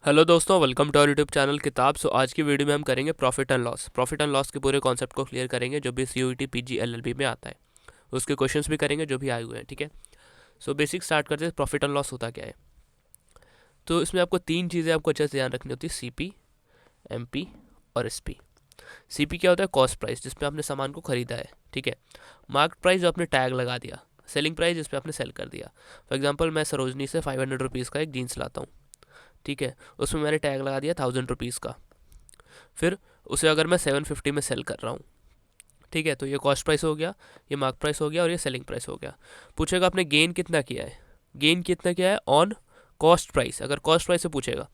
Hello दोस्तों, welcome to our YouTube channel Kitab. आज की वीडियो में हम करेंगे प्रॉफिट एंड लॉस के पूरे कॉन्सेप्ट को क्लियर करेंगे जो भी सीयूईटी पीजी एलएलबी में आता है। उसके क्वेश्चंस भी करेंगे जो भी आए हुए हैं, ठीक है। बेसिक स्टार्ट करते हैं। प्रॉफिट एंड लॉस होता क्या है? तो इसमें आपको तीन चीज़ें आपको अच्छे से ध्यान रखनी होती है, सीपी, एमपी और एसपी। सीपी क्या होता है? कॉस्ट प्राइस, जिसमें आपने सामान को खरीदा है, ठीक है। मार्केट प्राइस, जो आपने टैग लगा दिया। सेलिंग प्राइस, जिसपे आपने सेल कर दिया। फॉर एग्जाम्पल, मैं सरोजनी से 500 रुपीज़ का एक जीन्स लाता हूँ, ठीक है। उसमें मैंने टैग लगा दिया 1000 रुपीज़ का। फिर उसे अगर मैं 750 में सेल कर रहा हूँ, ठीक है, तो ये कॉस्ट प्राइस हो गया, ये मार्क प्राइस हो गया और ये सेलिंग प्राइस हो गया। पूछेगा आपने गेन कितना किया है, गेन कितना किया है ऑन कॉस्ट प्राइस। अगर कॉस्ट प्राइस से पूछेगा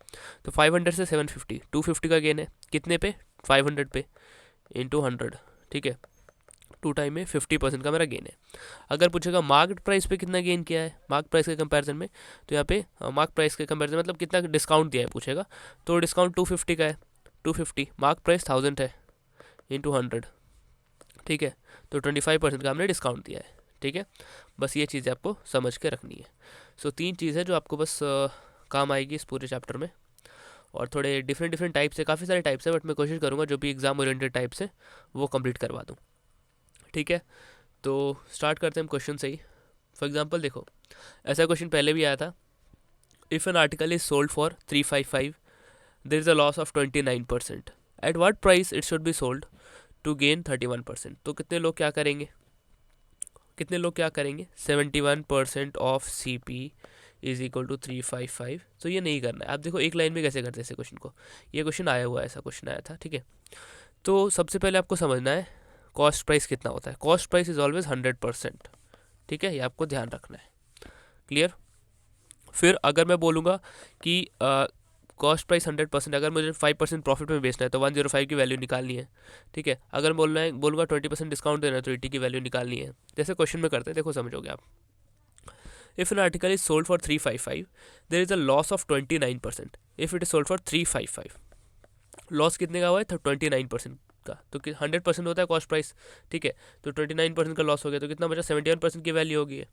तो 500 से 750, 250 का गेन है। कितने पे? 500 पे इंटू 100, ठीक है। 2 टाइम में 50% का मेरा गेन है। अगर पूछेगा मार्केट प्राइस पे कितना गेन किया है मार्क प्राइस के कंपैरिजन में, तो यहाँ पे मार्क प्राइस के कंपैरिजन मतलब कितना डिस्काउंट दिया है पूछेगा, तो डिस्काउंट 250 का है। 250, मार्क प्राइस 1000 है, इंटू 100, ठीक है। तो 25% का हमने डिस्काउंट दिया है, ठीक है। बस ये चीज़ें आपको समझ के रखनी है। तीन चीज़ है जो आपको बस काम आएगी इस पूरे चैप्टर में। और थोड़े डिफरेंट डिफरेंट टाइप्स है, काफ़ी सारे टाइप्स है, बट मैं कोशिश करूँगा जो भी एग्जाम ओरिएंटेड टाइप्स है वो कंप्लीट करवा दूँ, ठीक है। तो स्टार्ट करते हैं हम क्वेश्चन से ही। फॉर एग्जाम्पल देखो, ऐसा क्वेश्चन पहले भी आया था। If an article is sold for 355, there is a loss of 29%। At what price it should be sold to gain 31%। तो कितने लोग क्या करेंगे 71% of C P is equal to 355। तो ये नहीं करना है। आप देखो एक लाइन में कैसे करते हैं इस क्वेश्चन को। ये क्वेश्चन आया हुआ है, ऐसा क्वेश्चन आया था, ठीक है। तो सबसे पहले आपको समझना है कॉस्ट प्राइस कितना होता है। कॉस्ट प्राइस इज ऑलवेज 100%, ठीक है। ये आपको ध्यान रखना है, क्लियर। फिर अगर मैं बोलूँगा कि कॉस्ट प्राइस 100%, अगर मुझे 5% प्रॉफिट में बेचना है तो 105 की वैल्यू निकालनी है, ठीक है। अगर बोलूँगा 20% डिस्काउंट देना है तो 80 की वैल्यू निकालनी है। जैसे क्वेश्चन में करते हैं, देखो समझोगे आप। If an article is sold for 355, there is a loss of 29%। If it is sold for 355, loss कितने का हुआ है? 29% का। तो 100% होता है कॉस्ट प्राइस, ठीक है। तो 29% का लॉस हो गया, तो कितना बचा? 71% की वैल्यू होगी है।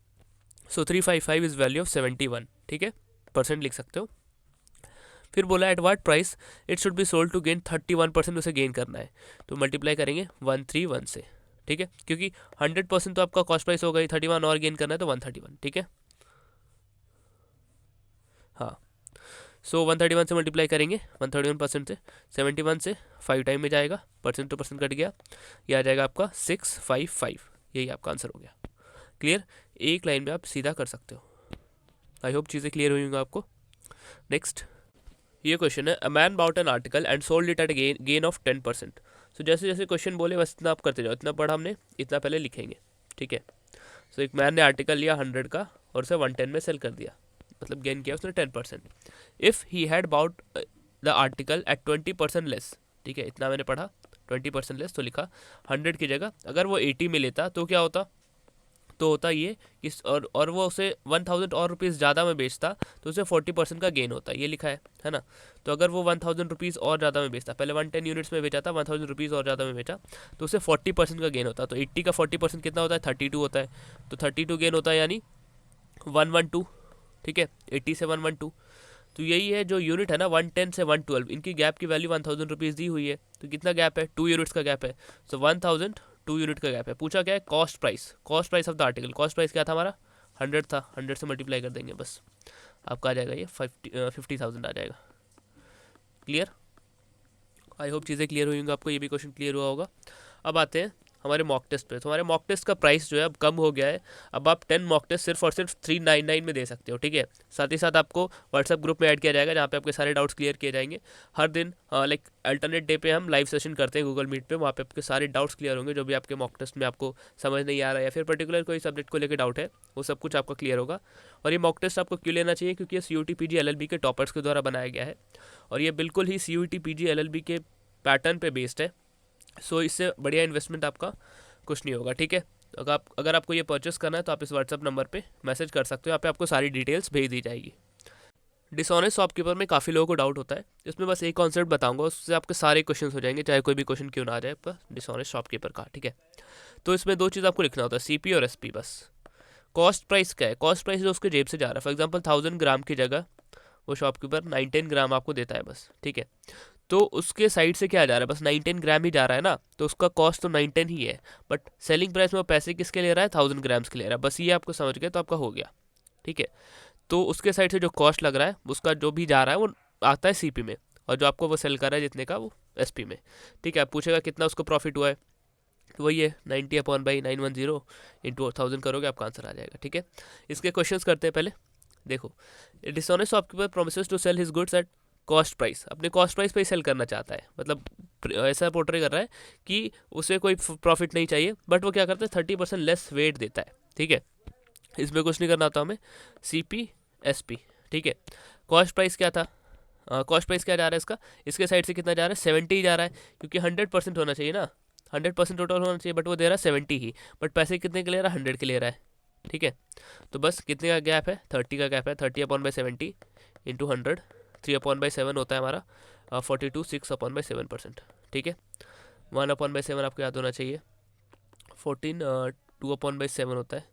355 इज वैल्यू ऑफ 71, ठीक है। परसेंट लिख सकते हो। फिर बोला at what price it should be sold to gain 31%, उसे गेन करना है। तो मल्टीप्लाई करेंगे 131 से, ठीक है। क्योंकि 100% तो आपका कॉस्ट प्राइस हो गई, 31 और गेन करना है तो 131, ठीक है। हाँ, 131 से मल्टीप्लाई करेंगे 131% से, 71 से 5 टाइम में जाएगा, परसेंट टू परसेंट कट गया, ये आ जाएगा आपका 655। यही आपका आंसर हो गया, क्लियर। एक लाइन में आप सीधा कर सकते हो। आई होप चीज़ें क्लियर हुई होंगी आपको। नेक्स्ट, ये क्वेश्चन है, a man bought an article and sold it at gain of 10%। जैसे जैसे क्वेश्चन बोले बस इतना आप करते जाओ। इतना पढ़ा हमने, इतना पहले लिखेंगे, ठीक है। एक मैन ने आर्टिकल लिया 100 का और उसे 110 में सेल कर दिया, मतलब गेन किया उसने 10%। If he had bought the article at 20% less, ठीक है, इतना मैंने पढ़ा, 20% लेस, तो लिखा 100 की जगह अगर वो 80 में लेता तो क्या होता? तो होता ये कि और वो उसे 1000 और रुपीज़ ज़्यादा में बेचता तो उसे 40% का गेन होता, ये लिखा है ना। तो अगर वो 1000 रुपीज़ और ज़्यादा में बेचता, पहले 110 यूनिट्स में बेचा था, 1000 रुपीज़ और ज़्यादा में बेचा, तो उसे 40% का गेन होता। तो 80 का 40% कितना होता है? 32 होता है। तो 32 गेन होता है, यानी 112, ठीक है। 80 से 112, तो यही है जो यूनिट है ना, 110 से 112, इनकी गैप की वैल्यू 1000 रुपीज़ दी हुई है। तो कितना गैप है? 2 यूनिट्स का गैप है। 1000, 2 यूनिट का गैप है। पूछा क्या है? Cost price of the article. Cost price क्या था हमारा? 100 था। 100 से मल्टीप्लाई कर देंगे, बस आपका आ जाएगा ये 50,000 आ जाएगा, क्लियर। आई होप चीज़ें क्लियर हुई होंगी आपको, ये भी क्वेश्चन क्लियर हुआ होगा। अब आते हैं हमारे मॉक टेस्ट पे। तो हमारे मॉक टेस्ट का प्राइस जो है अब कम हो गया है। अब आप 10 मॉक टेस्ट सिर्फ और सिर्फ 399 में दे सकते हो, ठीक है। साथ ही साथ आपको व्हाट्सएप ग्रुप में ऐड किया जाएगा, जहाँ पे आपके सारे डाउट्स क्लियर किए जाएंगे। हर दिन लाइक अल्टरनेट डे पे हम लाइव सेशन करते हैं गूगल मीट पे, वहाँ पे आपके सारे डाउट्स क्लियर होंगे। जो भी आपके मॉक टेस्ट में आपको समझ नहीं आ रहा है या फिर पर्टिकुलर कोई सब्जेक्ट को लेकर डाउट है, वो सब कुछ आपका क्लियर होगा। और ये मॉक टेस्ट आपको क्यों लेना चाहिए? क्योंकि ये CUET PG LLB के टॉपर्स के द्वारा बनाया गया है और ये बिल्कुल ही CUET PG LLB के पैटर्न पे बेस्ड है। इससे बढ़िया इन्वेस्टमेंट आपका कुछ नहीं होगा, ठीक है। अगर आपको ये परचेस करना है तो आप इस व्हाट्सअप नंबर पे मैसेज कर सकते हो, यहाँ पे आपको सारी डिटेल्स भेज दी जाएगी। डिसऑनेस्ट शॉपकीपर में काफ़ी लोगों को डाउट होता है। इसमें बस एक कॉन्सेप्ट बताऊंगा, उससे आपके सारे क्वेश्चन हो जाएंगे, चाहे कोई भी क्वेश्चन क्यों ना आ जाए पर डिसऑनेस्ट शॉपकीपर का, ठीक है। तो इसमें दो चीज़ आपको लिखना होता है, CP और SP बस। कॉस्ट प्राइस क्या है? कॉस्ट प्राइस जो उसके जेब से जा रहा है। फॉर एग्जाम्पल 1000 ग्राम की जगह वो शॉपकीपर 9-10 ग्राम आपको देता है बस, ठीक है। तो उसके साइड से क्या जा रहा है, बस 9-10 ग्राम ही जा रहा है ना, तो उसका कॉस्ट तो 9-10 ही है, बट सेलिंग प्राइस में वो पैसे किसके ले रहा है, 1000 ग्राम्स के ले रहा है। बस ये आपको समझ गए तो आपका हो गया, ठीक है। तो उसके साइड से जो कॉस्ट लग रहा है उसका जो भी जा रहा है वो आता है सीपी में, और जो आपको वो सेल कर रहा है जितने का वो एसपी में, ठीक है। आप पूछेगा कितना उसको प्रॉफिट हुआ है, तो वही है 90/910 इंटू 1000 करोगे आपका आंसर आ जाएगा, ठीक है। इसके क्वेश्चंस करते हैं पहले। देखो, dishonest shopkeeper promises to sell his goods at cost price, अपने कॉस्ट प्राइस पे ही सेल करना चाहता है, मतलब ऐसा पोर्ट्रे कर रहा है कि उसे कोई प्रॉफिट नहीं चाहिए, बट वो क्या करता है 30% लेस वेट देता है, ठीक है। इसमें कुछ नहीं करना होता हमें, CP SP, ठीक है। कॉस्ट प्राइस क्या था, कॉस्ट प्राइस क्या जा रहा है इसका, इसके साइड से कितना जा रहा है, 70 जा रहा है, क्योंकि 100% होना चाहिए ना, 100% टोटल होना चाहिए, बट वो दे रहा है 70 ही, बट पैसे कितने के ले रहा है, 100 के ले रहा है, ठीक है। तो बस कितने का गैप है, 30 का गैप है, 30/70 इंटू 100, 3/7 होता है हमारा 42, 6/7%, ठीक है। 1/7 आपको याद होना चाहिए, 14, 2/7 होता है,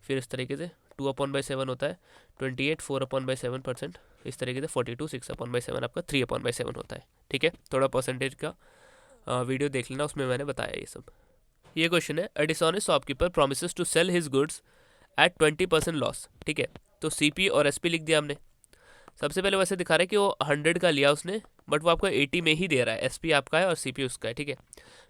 फिर इस तरीके से 2/7 होता है 28, 4/7%, इस तरीके से 42, 6/7 आपका 3/7 होता है, ठीक है। थोड़ा परसेंटेज का वीडियो देख लेना, उसमें मैंने बताया ये सब। ये क्वेश्चन है, a dishonest shopkeeper promises to sell his goods at 20% loss, ठीक है। तो CP और SP लिख दिया हमने। सबसे पहले वैसे दिखा रहा है कि वो 100 का लिया उसने, बट वो आपको 80 में ही दे रहा है, SP आपका है और CP उसका है, ठीक है।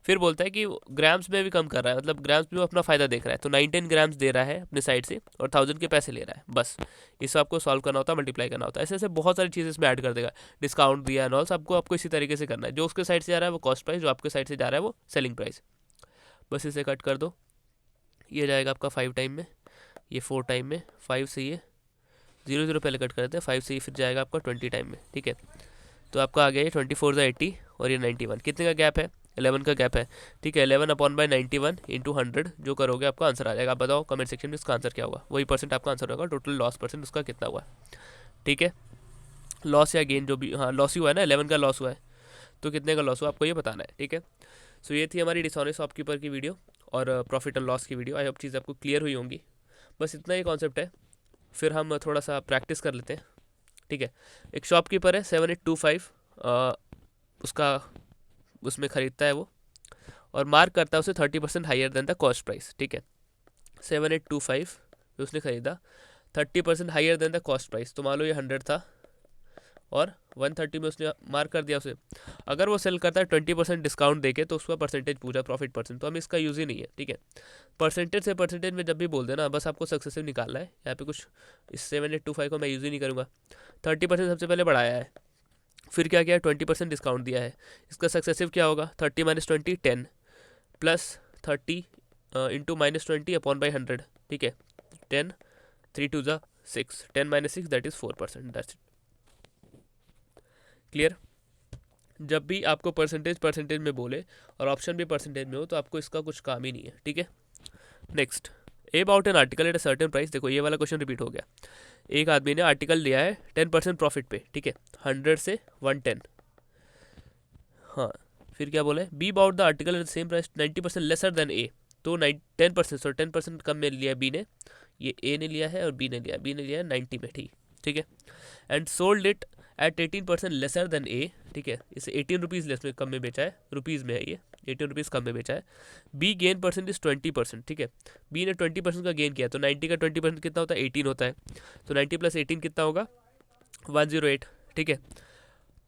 फिर बोलता है कि ग्राम्स में भी कम कर रहा है, मतलब ग्राम्स में वो अपना फ़ायदा देख रहा है, तो 9-10 ग्राम्स दे रहा है अपने साइड से और 1000 के पैसे ले रहा है, बस इसे आपको सॉल्व करना होता है, मल्टीप्लाई करना होता है, ऐसे ऐसे बहुत सारी चीज़ें इसमें ऐड कर देगा, डिस्काउंट दिया एंड ऑल, आपको इसी तरीके से करना है। जो उसके साइड से जा रहा है वो कॉस्ट प्राइस, जो आपके साइड से जा रहा है वो सेलिंग प्राइस, बस इसे कट कर दो, ये जाएगा आपका 5 टाइम में, ये 4 टाइम में, 5 से ये 0 पहले कट कर देते हैं, 5 से ये फिर जाएगा आपका 20 टाइम में, ठीक है। तो आपका आ गया ये 24 80 और ये 91, कितने का गैप है, 11 का गैप है, ठीक है। 11/91 इंटू 100 जो करोगे आपका आंसर आ जाएगा। आप बताओ कमेंट सेक्शन में इसका आंसर क्या होगा, वही परसेंट आपका आंसर होगा, टोटल लॉस परसेंट उसका कितना हुआ, ठीक है। लॉस या गेन जो भी, हाँ लॉस ही हुआ है ना, 11 का लॉस हुआ है, तो कितने का लॉस हुआ आपको ये बताना है, ठीक है। सो ये थी हमारी डिसऑनेस्ट शॉपकीपर की वीडियो और प्रॉफिट एंड लॉस की वीडियो। आई होप चीज़ आपको क्लियर हुई होंगी, बस इतना ही कॉन्सेप्ट है। फिर हम थोड़ा सा प्रैक्टिस कर लेते हैं, ठीक है। एक शॉपकीपर है 7825, उसका उसमें ख़रीदता है वो और मार्क करता है उसे 30% higher than the cost price, ठीक है। 7825 उसने ख़रीदा 30% higher than the cost price, तो मान लो ये 100 था और 130 में उसने मार्क कर दिया उसे। अगर वो सेल करता है 20% डिस्काउंट देके, तो उसका परसेंटेज पूछा, प्रॉफिट परसेंट, तो हम इसका यूज़ ही नहीं है, ठीक है। परसेंटेज से परसेंटेज में जब भी बोल देना, बस आपको सक्सेसिव निकालना है। यहाँ पे कुछ इस 7825 को मैं यूज़ ही नहीं करूँगा। 30% सबसे पहले बढ़ाया है, फिर क्या किया, 20% डिस्काउंट दिया है। इसका सक्सेसिव क्या होगा, 30 - 20 10 प्लस 30 इंटू -20/100, ठीक है। 10, 3 2 ज़ा 6, 10 - 6 that is 4%, that's it. Clear. जब भी आपको परसेंटेज में बोले और ऑप्शन भी परसेंटेज में हो, तो आपको इसका कुछ काम ही नहीं है, ठीक है। Next, A about an article at a certain price. देखो ये वाला क्वेश्चन रिपीट हो गया। एक आदमी ने आर्टिकल लिया है 10% प्रॉफिट पे, ठीक है, 100 से 110, हाँ। फिर क्या बोला है, B about the article at the same price 90% lesser than A. तो 10%, सो 10% कम में लिया बी ने, ये ए ने लिया है और बी ने लिया है 90 में, ठीक है। And sold it at 18% lesser than A, ठीक है। इसे 18 रुपीज़ लेस में कम में बेचा है, रुपीज़ में है ये, 18 रुपीज़ कम में बेचा है। बी गेन परसेंट इज 20%, ठीक है। बी ने 20% का गेन किया, तो 90 का 20% कितना होता है, 18 होता है। तो 90 + 18 कितना होगा, 108, ठीक है।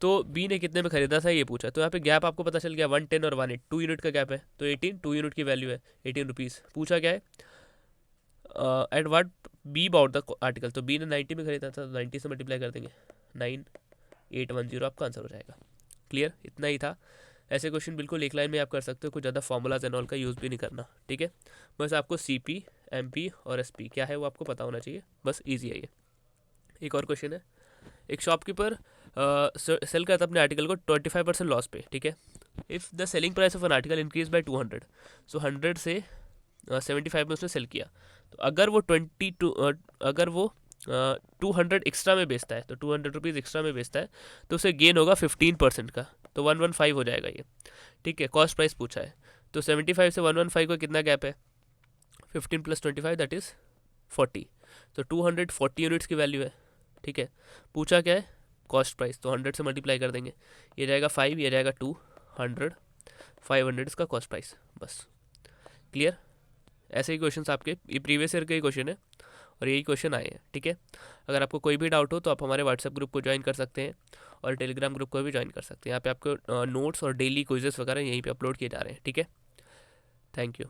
तो बी ने कितने में खरीदा था ये पूछा, तो यहाँ पे गैप आपको पता चल गया 110 और 18, 2 यूनिट का गैप है, तो 18, 2 यूनिट की वैल्यू है 18 रुपीज़। पूछा क्या है, at what B about the article, तो बी ने 90 में खरीदा था, 90 से मल्टीप्लाई कर देंगे, 9810 आपका आंसर हो जाएगा। क्लियर, इतना ही था। ऐसे क्वेश्चन बिल्कुल एक लाइन में आप कर सकते हो, कुछ ज़्यादा फॉर्मूलाज एंड ऑल का यूज़ भी नहीं करना, ठीक है। बस आपको CP, MP और SP क्या है वो आपको पता होना चाहिए, बस ईजी है ये। एक और क्वेश्चन है, एक शॉपकीपर सेल करता है अपने आर्टिकल को 25% लॉस पे, ठीक है। If the selling price of an article increase by 200, सो 100 से 75 में उसने सेल किया, तो अगर वो 200 एक्स्ट्रा में बेचता है, तो 200 रुपीज़ एक्स्ट्रा में बेचता है, तो उसे गेन होगा 15% का, तो 115 हो जाएगा ये, ठीक है। कॉस्ट प्राइस पूछा है, तो 75 से 115 का कितना गैप है, 15 + 25 दैट इज़ 40, तो 240 यूनिट्स की वैल्यू है, ठीक है। पूछा क्या है, कॉस्ट प्राइस, तो 100 से मल्टीप्लाई कर देंगे, ये जाएगा 5, ये जाएगा 2, 100, 500 इसका कॉस्ट प्राइस, बस। क्लियर। ऐसे ही क्वेश्चन आपके ये प्रीवियस ईयर के ही क्वेश्चन है और यही क्वेश्चन आए हैं, ठीक है। अगर आपको कोई भी डाउट हो तो आप हमारे व्हाट्सएप ग्रुप को ज्वाइन कर सकते हैं और टेलीग्राम ग्रुप को भी ज्वाइन कर सकते हैं। यहाँ पे आपको नोट्स और डेली क्विजेस वगैरह यहीं पे अपलोड किए जा रहे हैं, ठीक है। Thank you.